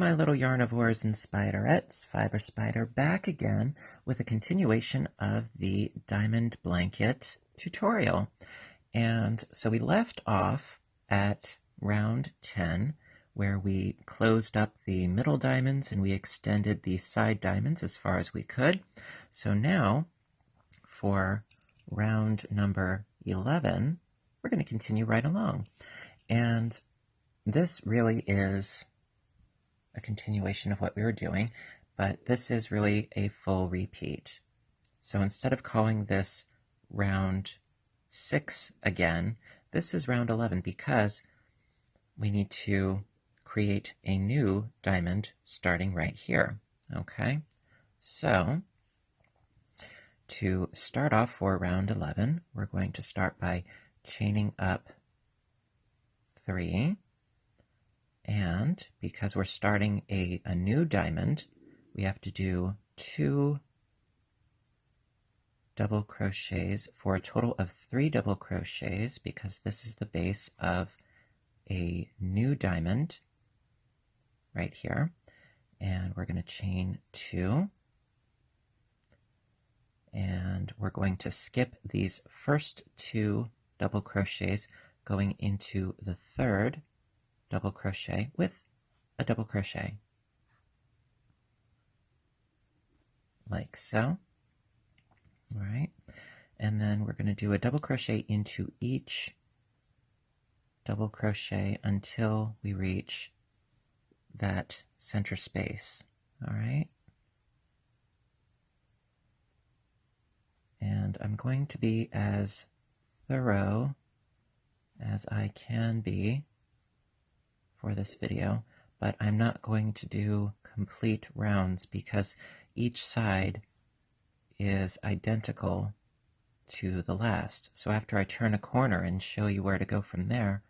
my little yarnivores and spiderettes, Fiber Spider back again with a continuation of the diamond blanket tutorial. And so we left off at round 10 where we closed up the middle diamonds and we extended the side diamonds as far as we could. So now for round number 11, we're going to continue right along. And this really is a continuation of what we were doing, but this is really a full repeat. So instead of calling this round 6 again, this is round 11 because we need to create a new diamond starting right here. Okay, so to start off for round 11, we're going to start by chaining up 3. And because we're starting a new diamond, we have to do 2 double crochets for a total of 3 double crochets because this is the base of a new diamond right here. And we're going to chain 2. And we're going to skip these first 2 double crochets going into the third double crochet with a double crochet, like so. All right, and then we're going to do a double crochet into each double crochet until we reach that center space. All right, and I'm going to be as thorough as I can be for this video, but I'm not going to do complete rounds because each side is identical to the last. So after I turn a corner and show you where to go from there,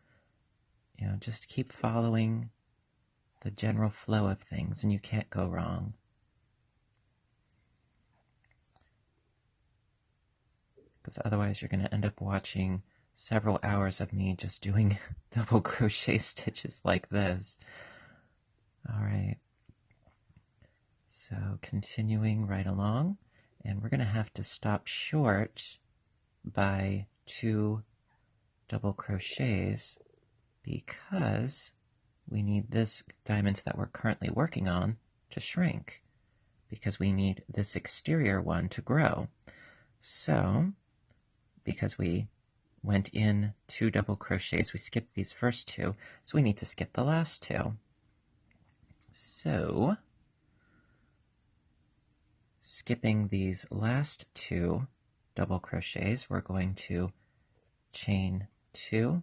just keep following the general flow of things and you can't go wrong. Because otherwise you're going to end up watching several hours of me just doing double crochet stitches like this. All right, so continuing right along, and we're going to have to stop short by 2 double crochets because we need this diamond that we're currently working on to shrink because we need this exterior one to grow. So because we went in 2 double crochets, we skipped these first 2, so we need to skip the last 2. So, skipping these last 2 double crochets, we're going to chain 2,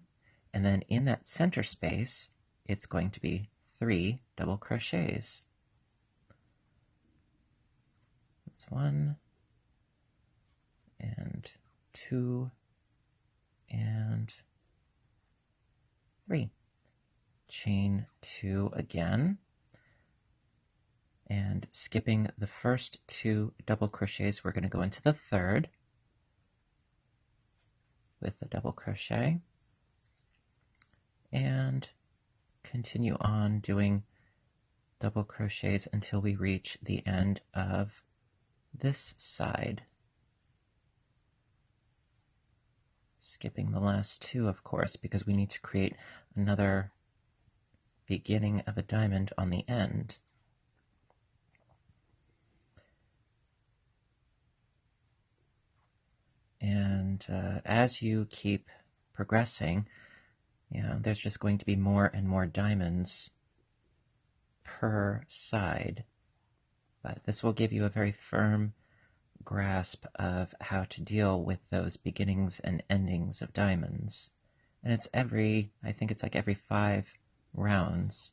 and then in that center space, it's going to be 3 double crochets. That's 1, and 2, and 3. Chain 2 again, and skipping the first 2 double crochets, we're going to go into the third with a double crochet and continue on doing double crochets until we reach the end of this side. Skipping the last 2, of course, because we need to create another beginning of a diamond on the end. And as you keep progressing, there's just going to be more and more diamonds per side. But this will give you a very firm grasp of how to deal with those beginnings and endings of diamonds. And it's I think it's like every 5 rounds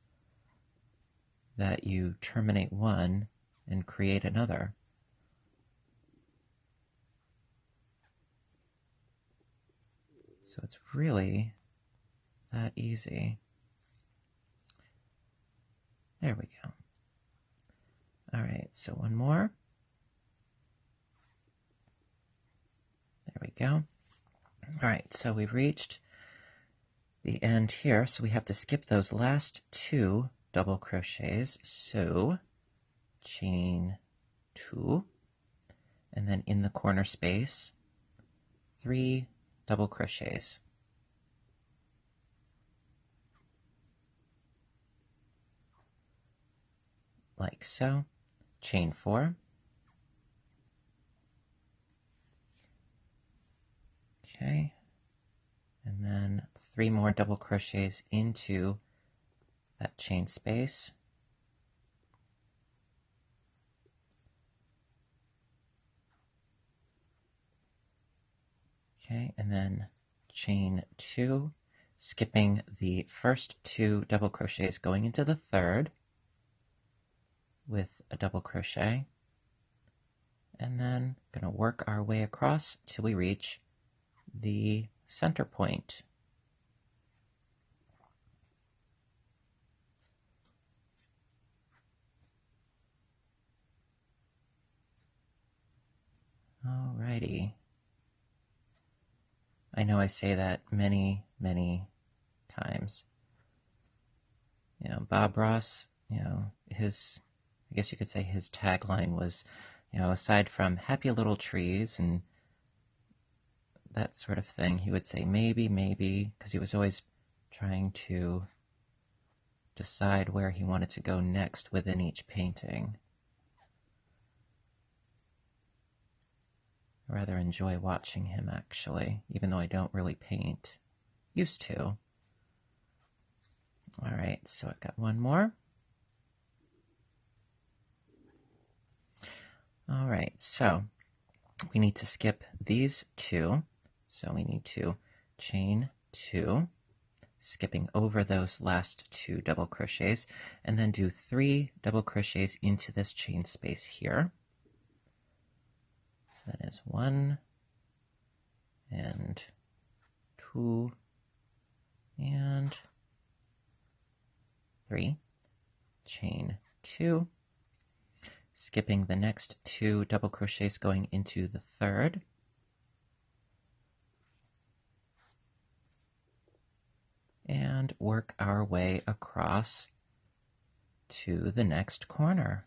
that you terminate one and create another. So it's really that easy. There we go. All right, so one more. There we go. All right, so we've reached the end here, so we have to skip those last 2 double crochets. So chain 2, and then in the corner space 3 double crochets. Like so. Chain 4. Okay, and then 3 more double crochets into that chain space. Okay, and then chain 2, skipping the first 2 double crochets, going into the third with a double crochet, and then going to work our way across till we reach the center point. Alrighty. I know I say that many, many times. You know, Bob Ross, you know, I guess you could say his tagline was, you know, aside from happy little trees and that sort of thing, he would say maybe, maybe, because he was always trying to decide where he wanted to go next within each painting. I rather enjoy watching him, actually, even though I don't really paint. Used to. Alright, so I've got one more. Alright, so we need to skip these 2. So we need to chain 2, skipping over those last 2 double crochets, and then do 3 double crochets into this chain space here. So that is 1 and 2 and 3. Chain 2, skipping the next 2 double crochets, going into the third. And work our way across to the next corner.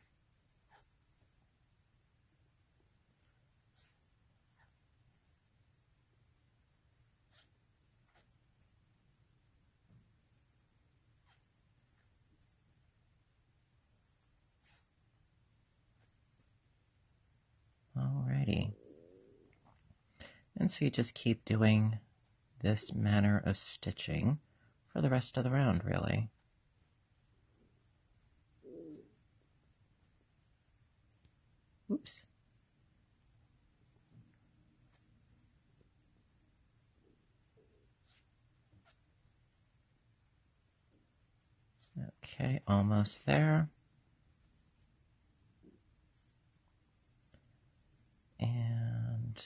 Alrighty. And so you just keep doing this manner of stitching for the rest of the round, really. Oops. Okay, almost there. And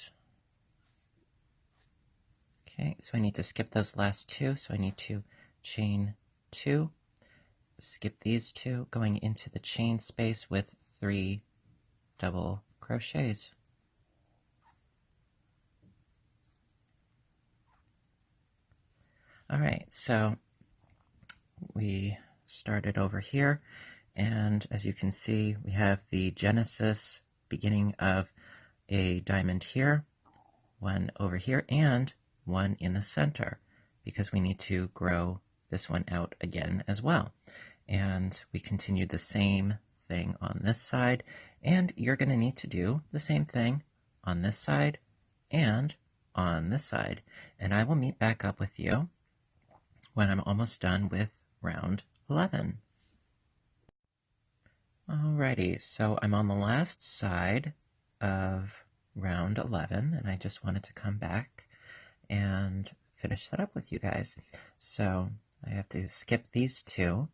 okay, so I need to skip those last 2, so I need to chain 2, skip these 2, going into the chain space with 3 double crochets. Alright, so we started over here, and as you can see, we have the genesis beginning of a diamond here, one over here, and one in the center, because we need to grow this one out again as well. And we continued the same thing on this side, and you're going to need to do the same thing on this side and on this side. And I will meet back up with you when I'm almost done with round 11. Alrighty, so I'm on the last side of round 11, and I just wanted to come back and finish that up with you guys. So I have to skip these 2,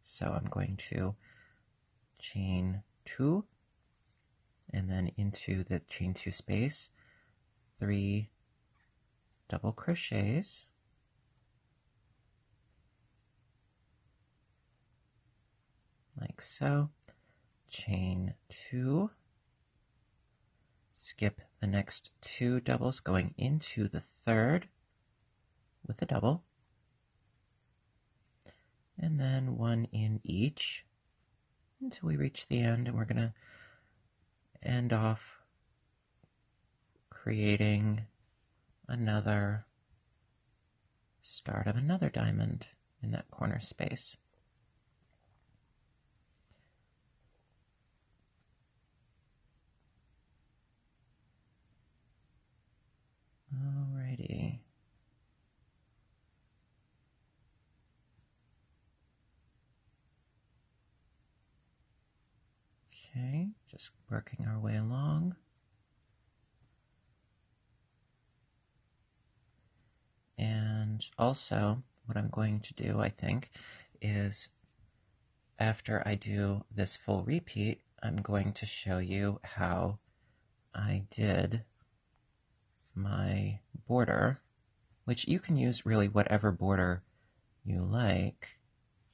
so I'm going to chain 2, and then into the chain 2 space, 3 double crochets, like so, chain 2, skip the next 2 doubles, going into the third with a double, and then one in each until we reach the end, and we're going to end off creating another start of another diamond in that corner space. Alrighty. Okay, just working our way along. And also, what I'm going to do, I think, is after I do this full repeat, I'm going to show you how I did my border, which you can use really whatever border you like,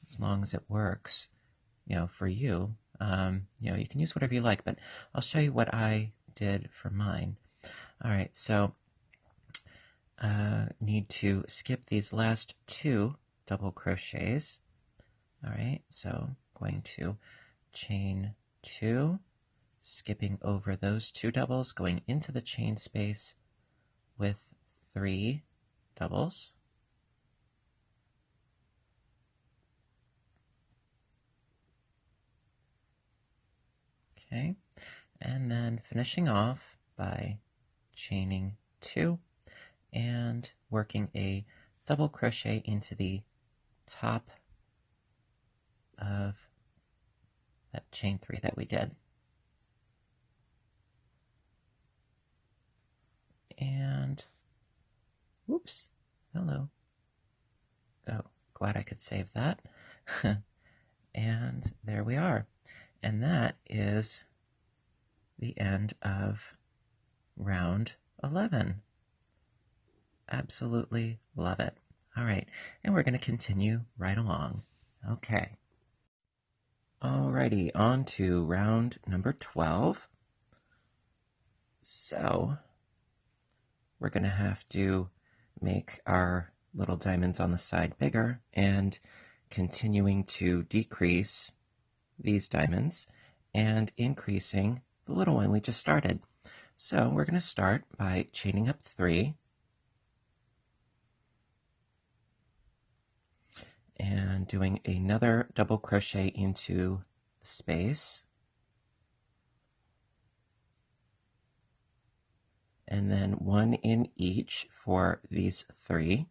as long as it works, for you. You can use whatever you like, but I'll show you what I did for mine. All right, so need to skip these last 2 double crochets. All right, so I'm going to chain 2, skipping over those 2 doubles, going into the chain space with 3 doubles. Okay, and then finishing off by chaining 2 and working a double crochet into the top of that chain 3 that we did. And, whoops, hello. Oh, glad I could save that. And there we are. And that is the end of round 11. Absolutely love it. All right, and we're going to continue right along. Okay. Alrighty, on to round number 12. So, we're going to have to make our little diamonds on the side bigger and continuing to decrease these diamonds and increasing the little one we just started. So we're going to start by chaining up 3 and doing another double crochet into the space, and then 1 in each for these 3.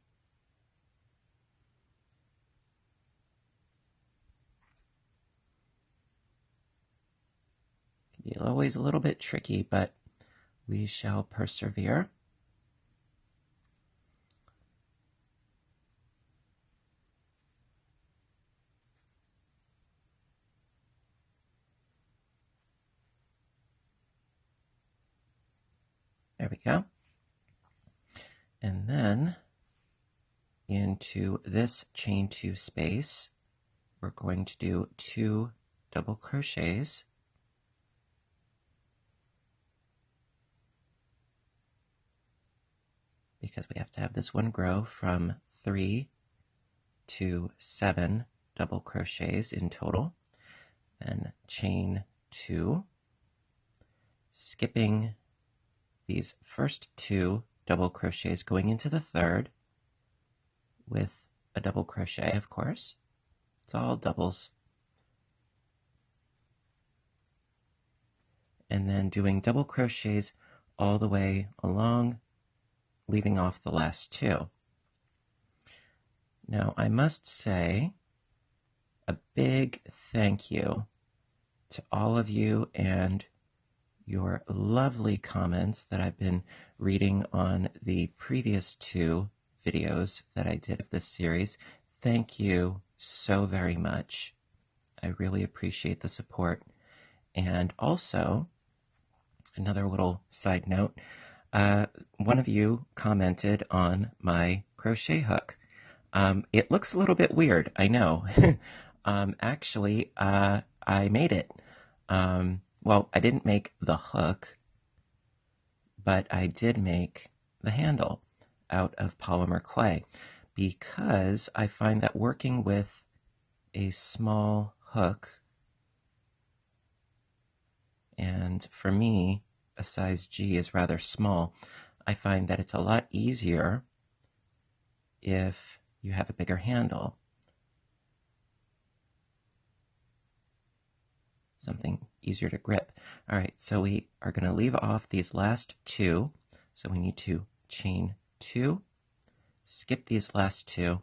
Can be always a little bit tricky, but we shall persevere. There we go. And then into this chain 2 space, we're going to do 2 double crochets. Because we have to have this one grow from 3 to 7 double crochets in total. Then chain 2, skipping these first 2 double crochets, going into the third with a double crochet, of course. It's all doubles. And then doing double crochets all the way along, leaving off the last 2. Now, I must say a big thank you to all of you and your lovely comments that I've been reading on the previous 2 videos that I did of this series. Thank you so very much. I really appreciate the support. And also, another little side note, one of you commented on my crochet hook. It looks a little bit weird, I know. Actually, I made it. Well, I didn't make the hook, but I did make the handle out of polymer clay, because I find that working with a small hook, and for me, a size G is rather small. I find that it's a lot easier if you have a bigger handle. Something easier to grip. All right, so we are going to leave off these last two. So we need to chain 2, skip these last 2,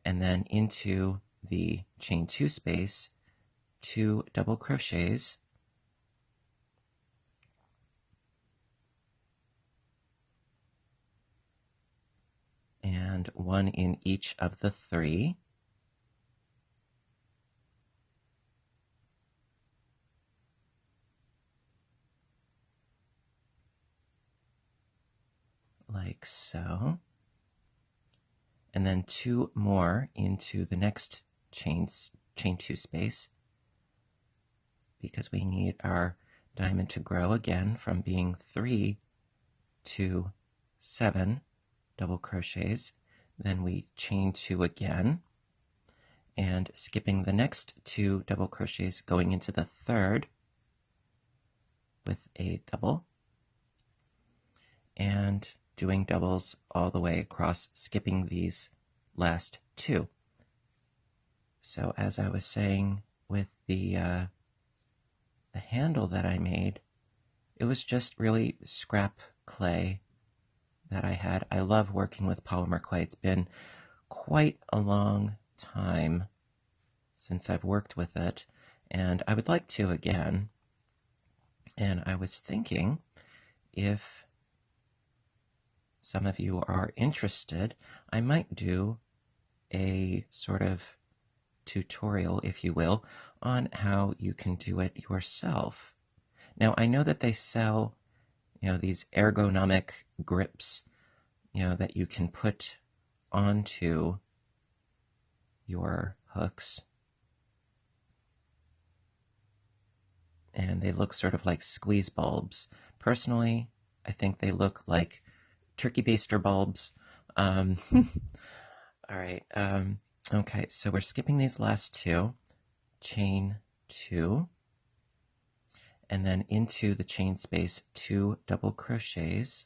and then into the chain 2 space, 2 double crochets, and 1 in each of the 3. Like so. And then 2 more into the next chain 2 space, because we need our diamond to grow again from being 3 to 7 double crochets. Then we chain 2 again, and skipping the next 2 double crochets, going into the third with a double, and doing doubles all the way across, skipping these last 2. So as I was saying with the handle that I made, it was just really scrap clay that I had. I love working with polymer clay. It's been quite a long time since I've worked with it, and I would like to again. And I was thinking, if some of you are interested, I might do a sort of tutorial, if you will, on how you can do it yourself. Now, I know that they sell, these ergonomic grips, that you can put onto your hooks. And they look sort of like squeeze bulbs. Personally, I think they look like turkey baster bulbs. All right. Okay, so we're skipping these last 2. Chain 2. And then into the chain space, 2 double crochets.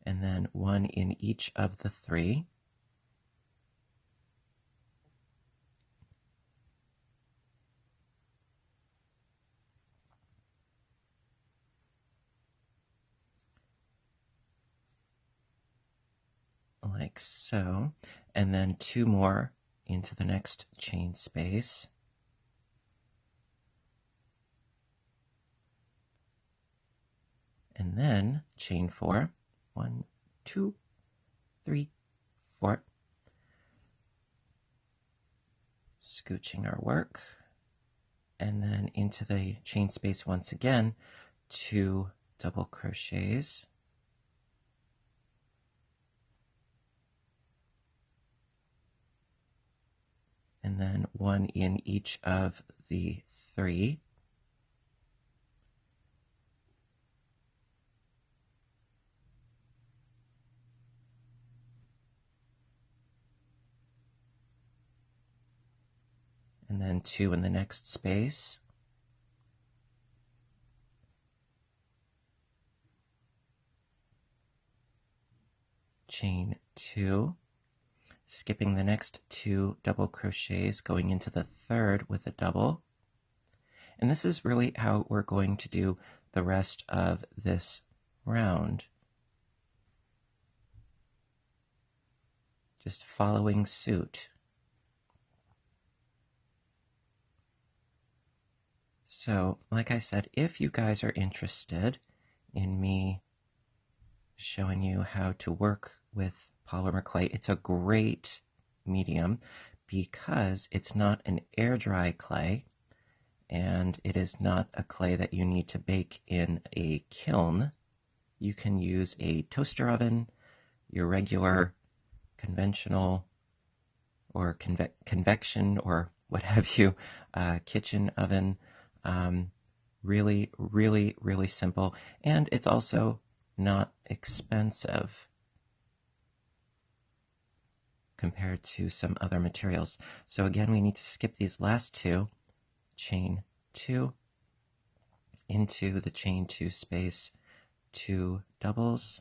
And then 1 in each of the 3. Like so. And then 2 more into the next chain space. And then chain 4. 1, 2, 3, 4. Scooching our work. And then into the chain space once again, 2 double crochets. And then 1 in each of the 3. And then 2 in the next space. Chain 2, skipping the next 2 double crochets, going into the third with a double. And this is really how we're going to do the rest of this round. Just following suit. So, like I said, if you guys are interested in me showing you how to work with polymer clay, it's a great medium because it's not an air dry clay, and it is not a clay that you need to bake in a kiln. You can use a toaster oven, your regular conventional or convection or what have you, kitchen oven. Really, really, really simple. And it's also not expensive. compared to some other materials. So again, we need to skip these last two, chain 2 into the chain 2 space, 2 doubles,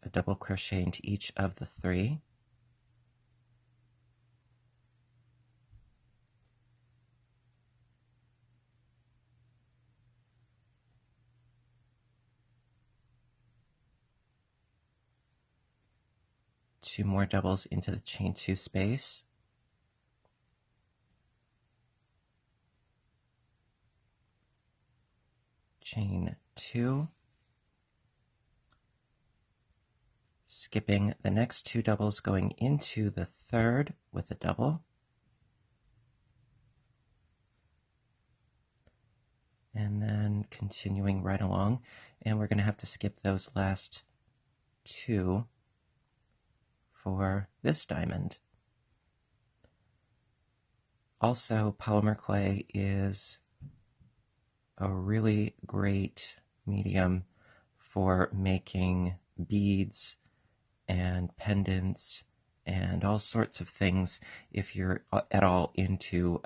a double crochet into each of the 3, two more doubles into the chain 2 space, chain 2, skipping the next 2 doubles, going into the 3rd with a double, and then continuing right along, and we're going to have to skip those last 2 for this diamond. Also, polymer clay is a really great medium for making beads and pendants and all sorts of things if you're at all into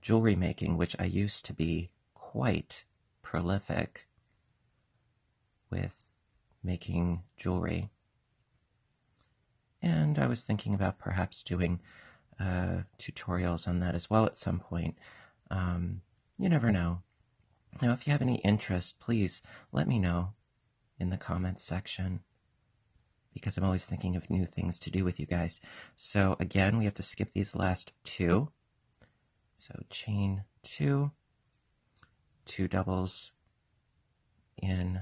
jewelry making, which I used to be quite prolific with making jewelry. And I was thinking about perhaps doing tutorials on that as well at some point. You never know. Now, if you have any interest, please let me know in the comments section, because I'm always thinking of new things to do with you guys. So again, we have to skip these last 2. So chain 2, 2 doubles in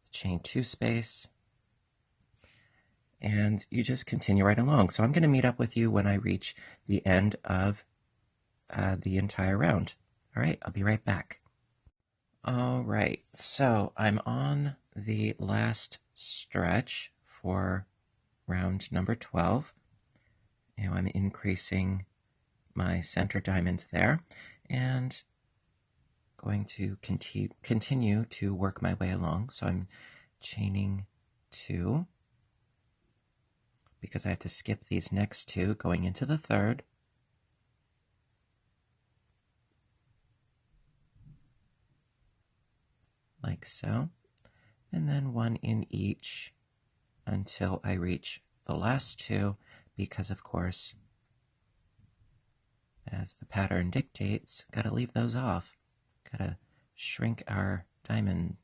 the chain 2 space, and you just continue right along. So I'm going to meet up with you when I reach the end of the entire round. All right, I'll be right back. All right, so I'm on the last stretch for round number 12. Now I'm increasing my center diamond there, and going to continue to work my way along. So I'm chaining 2, because I have to skip these next 2, going into the 3rd, like so, and then 1 in each until I reach the last 2, because of course, as the pattern dictates, gotta leave those off, gotta shrink our diamond.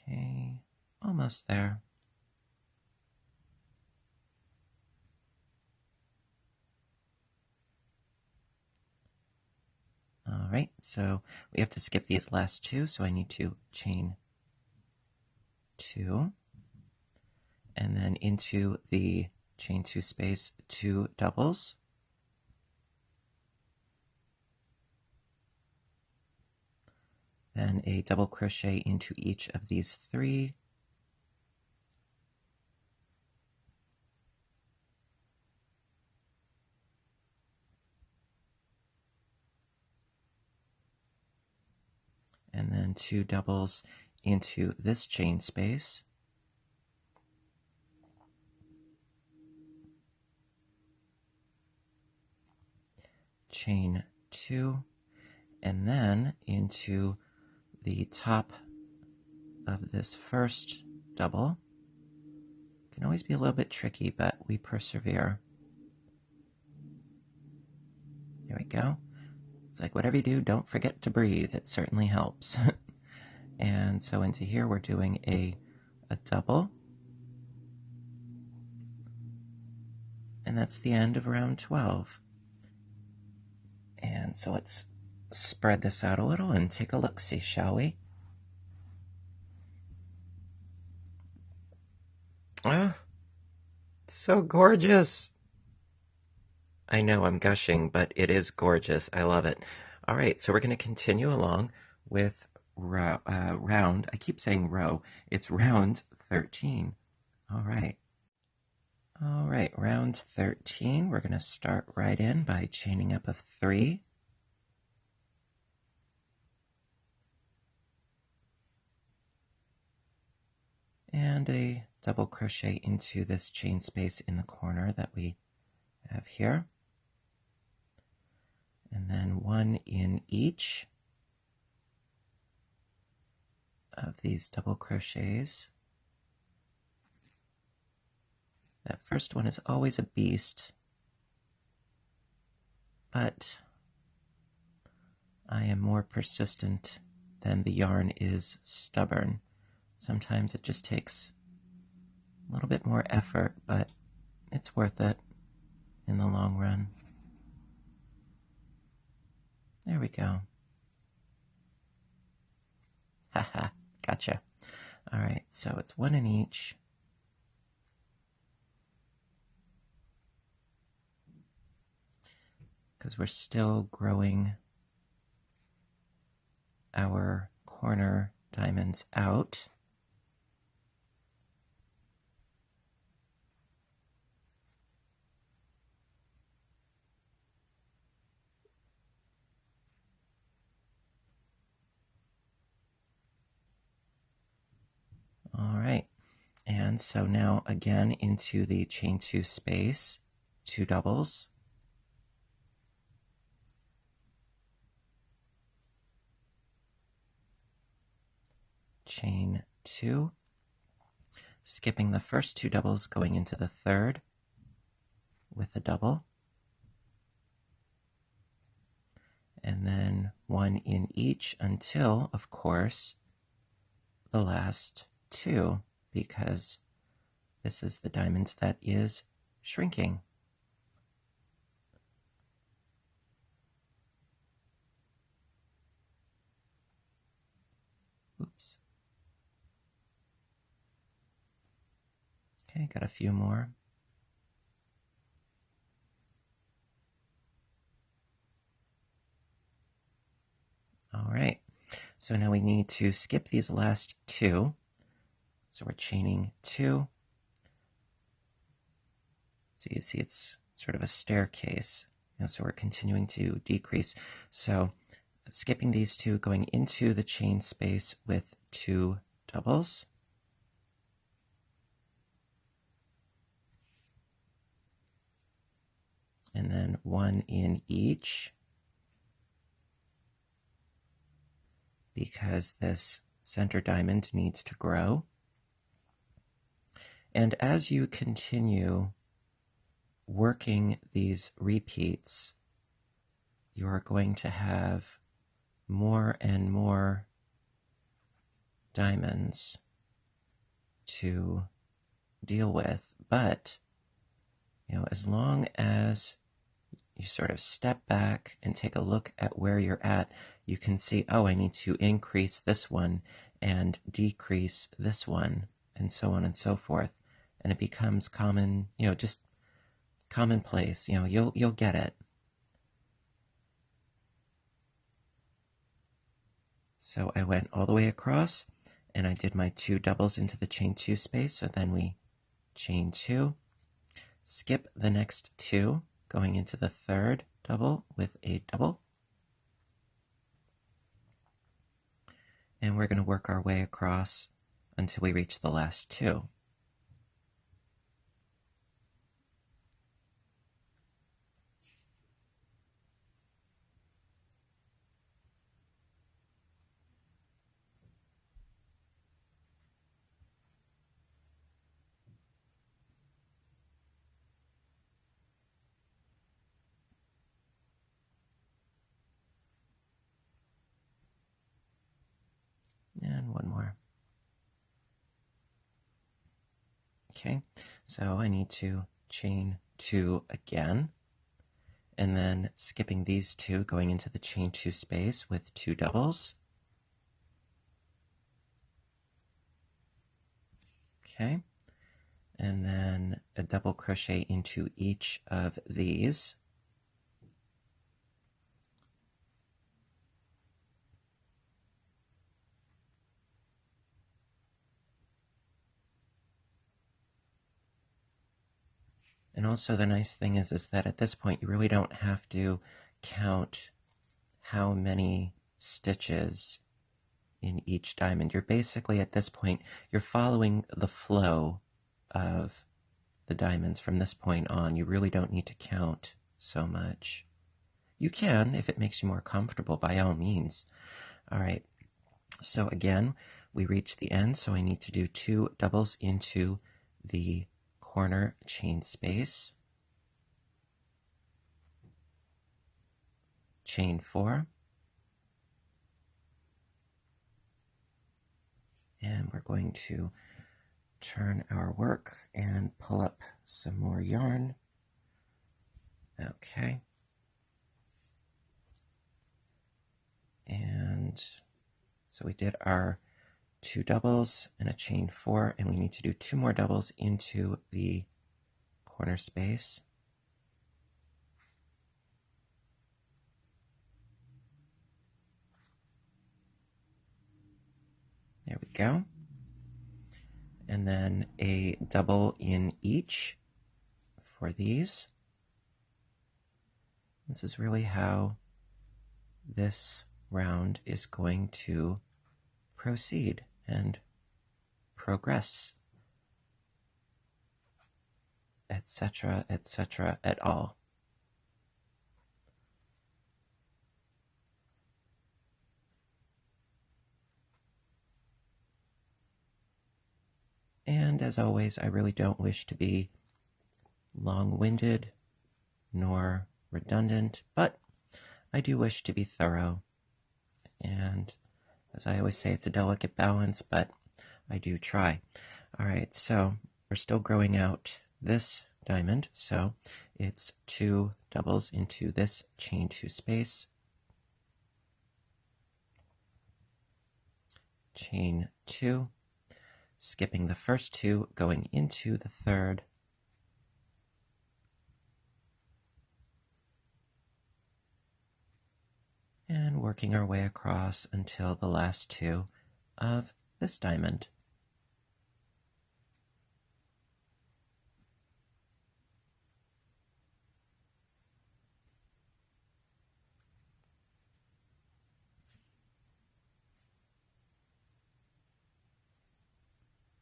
Okay, almost there. All right, so we have to skip these last 2, so I need to chain 2, and then into the chain 2 space, 2 doubles, then a double crochet into each of these 3, and then 2 doubles into this chain space, chain 2, and then into the top of this first double. Can always be a little bit tricky, but we persevere. There we go. It's like, whatever you do, don't forget to breathe. It certainly helps. And so into here we're doing a double, and that's the end of round 12. And so let's spread this out a little and take a look-see, shall we? Oh, so gorgeous. I know I'm gushing, but it is gorgeous. I love it. All right, so we're going to continue along with round, I keep saying row, it's round 13. All right. All right, round 13, we're going to start right in by chaining up of 3. And a double crochet into this chain space in the corner that we have here. And then 1 in each of these double crochets. That first one is always a beast, but I am more persistent than the yarn is stubborn. Sometimes it just takes a little bit more effort, but it's worth it in the long run. There we go. Haha, gotcha. All right, so it's 1 in each. Because we're still growing our corner diamonds out. All right, and so now again into the chain 2 space, 2 doubles. Chain 2, skipping the first 2 doubles, going into the third with a double, and then 1 in each until, of course, the last 2, because this is the diamond that is shrinking. Oops. Okay, got a few more. All right, so now we need to skip these last 2. So we're chaining 2. So you see it's sort of a staircase. So we're continuing to decrease. So skipping these 2, going into the chain space with 2 doubles. And then 1 in each, because this center diamond needs to grow. And as you continue working these repeats, you are going to have more and more diamonds to deal with. But, as long as you sort of step back and take a look at where you're at, you can see, oh, I need to increase this one and decrease this one, and so on and so forth. And it becomes common, just commonplace. You'll get it. So I went all the way across, and I did my 2 doubles into the chain 2 space. So then we chain 2, skip the next 2, going into the third double with a double. And we're going to work our way across until we reach the last 2. And one more. Okay, so I need to chain 2 again, and then skipping these 2, going into the chain 2 space with 2 doubles. Okay, and then a double crochet into each of these. And also the nice thing is that at this point you really don't have to count how many stitches in each diamond. You're basically at this point, you're following the flow of the diamonds from this point on. You really don't need to count so much. You can, if it makes you more comfortable, by all means. All right, so again, we reach the end, so I need to do 2 doubles into the corner chain space, chain 4, and we're going to turn our work and pull up some more yarn. Okay. And so we did our 2 doubles and a chain 4, and we need to do 2 more doubles into the corner space. There we go. And then a double in each for these. This is really how this round is going to proceed and progress, etc., etc., et al. And as always, I really don't wish to be long-winded nor redundant, but I do wish to be thorough. And as I always say, it's a delicate balance, but I do try. All right, so we're still growing out this diamond, so it's 2 doubles into this chain 2 space, chain 2, skipping the first 2, going into the third, and working our way across until the last 2 of this diamond.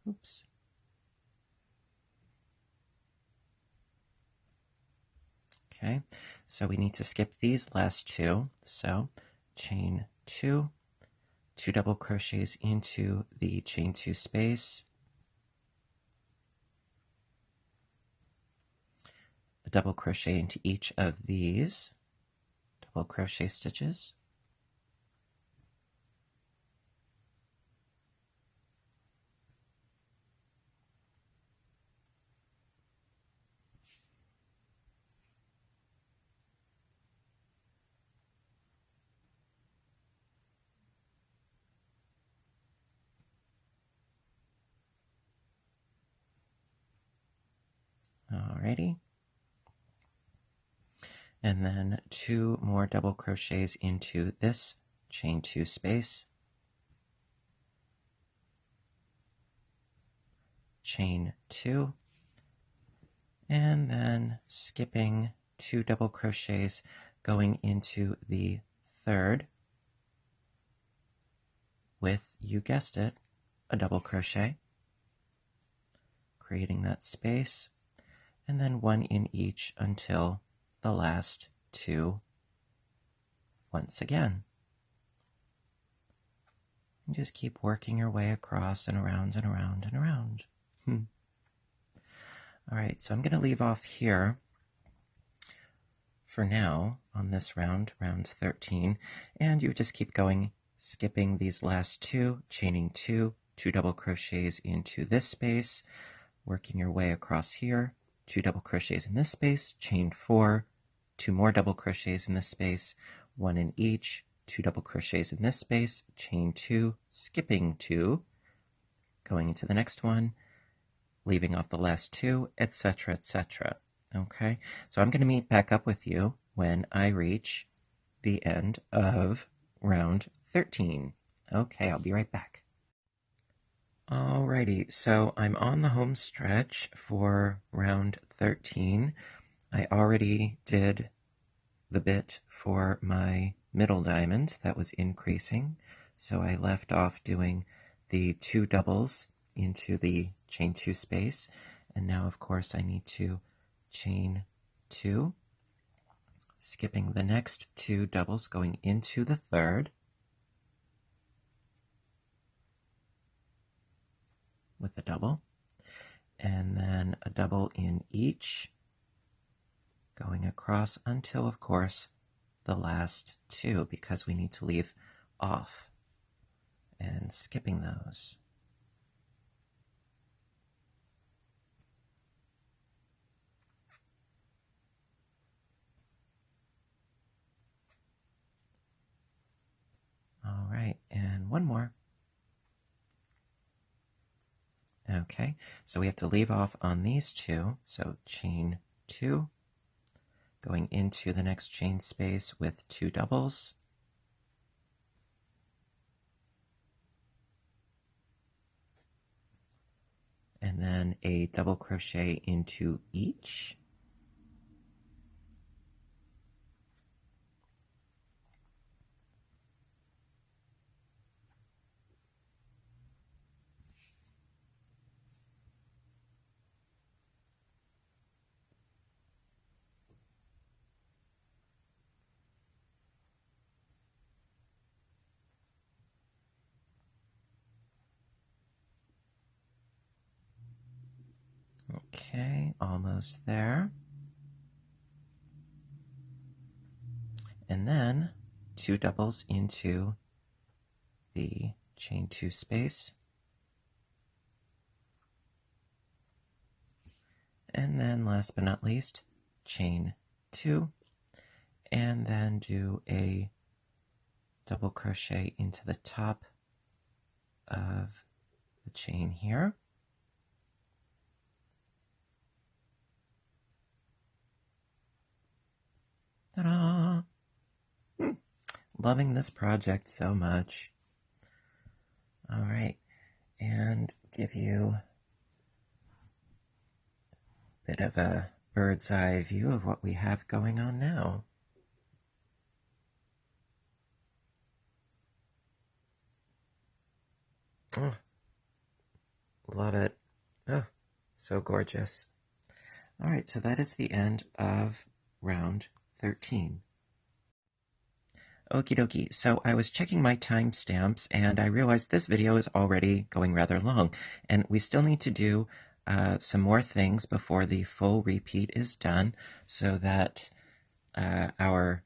Oops. Okay, so we need to skip these last 2. So chain 2, 2 double crochets into the chain 2 space, a double crochet into each of these double crochet stitches, alrighty, and then 2 more double crochets into this chain 2 space, chain 2, and then skipping 2 double crochets going into the third with, you guessed it, a double crochet, creating that space, and then 1 in each until the last 2 once again. And just keep working your way across and around and around and around. All right, so I'm going to leave off here for now on this round, round 13, and you just keep going, skipping these last 2, chaining 2, 2 double crochets into this space, working your way across here, 2 double crochets in this space, chain 4, 2 more double crochets in this space, 1 in each, 2 double crochets in this space, chain 2, skipping 2, going into the next one, leaving off the last 2, etc., etc. Okay, so I'm going to meet back up with you when I reach the end of round 13. Okay, I'll be right back. All right. Alrighty, so I'm on the home stretch for round 13. I already did the bit for my middle diamond that was increasing, so I left off doing the 2 doubles into the chain 2 space, and now of course I need to chain 2, skipping the next 2 doubles, going into the third with a double, and then a double in each, going across until, of course, the last 2, because we need to leave off, and skipping those. All right, and one more. Okay, so we have to leave off on these 2, so chain 2, going into the next chain space with 2 doubles, and then a double crochet into each, okay, almost there. And then 2 doubles into the chain 2 space. And then last but not least, chain 2, and then do a double crochet into the top of the chain here. Ta-da! Loving this project so much. All right, and give you a bit of a bird's eye view of what we have going on now. Oh, love it. Oh, so gorgeous. All right, so that is the end of round 13. Okie dokie, so I was checking my timestamps and I realized this video is already going rather long, and we still need to do some more things before the full repeat is done so that our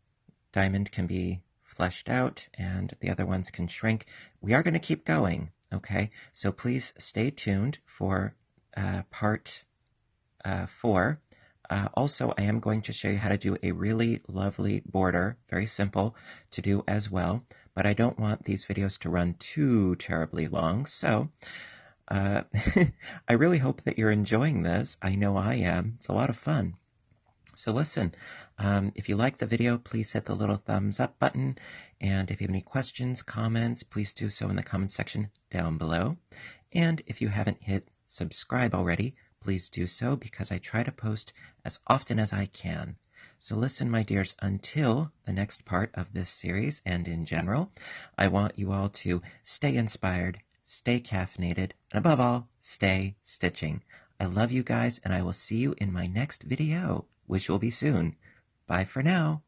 diamond can be fleshed out and the other ones can shrink. We are going to keep going, okay? So please stay tuned for part 4. Also, I am going to show you how to do a really lovely border, very simple to do as well, but I don't want these videos to run too terribly long, so I really hope that you're enjoying this. I know I am. It's a lot of fun. So listen, if you like the video, please hit the little thumbs up button, and if you have any questions, comments, please do so in the comment section down below. And if you haven't hit subscribe already, please do so, because I try to post as often as I can. So listen, my dears, until the next part of this series and in general, I want you all to stay inspired, stay caffeinated, and above all, stay stitching. I love you guys, and I will see you in my next video, which will be soon. Bye for now.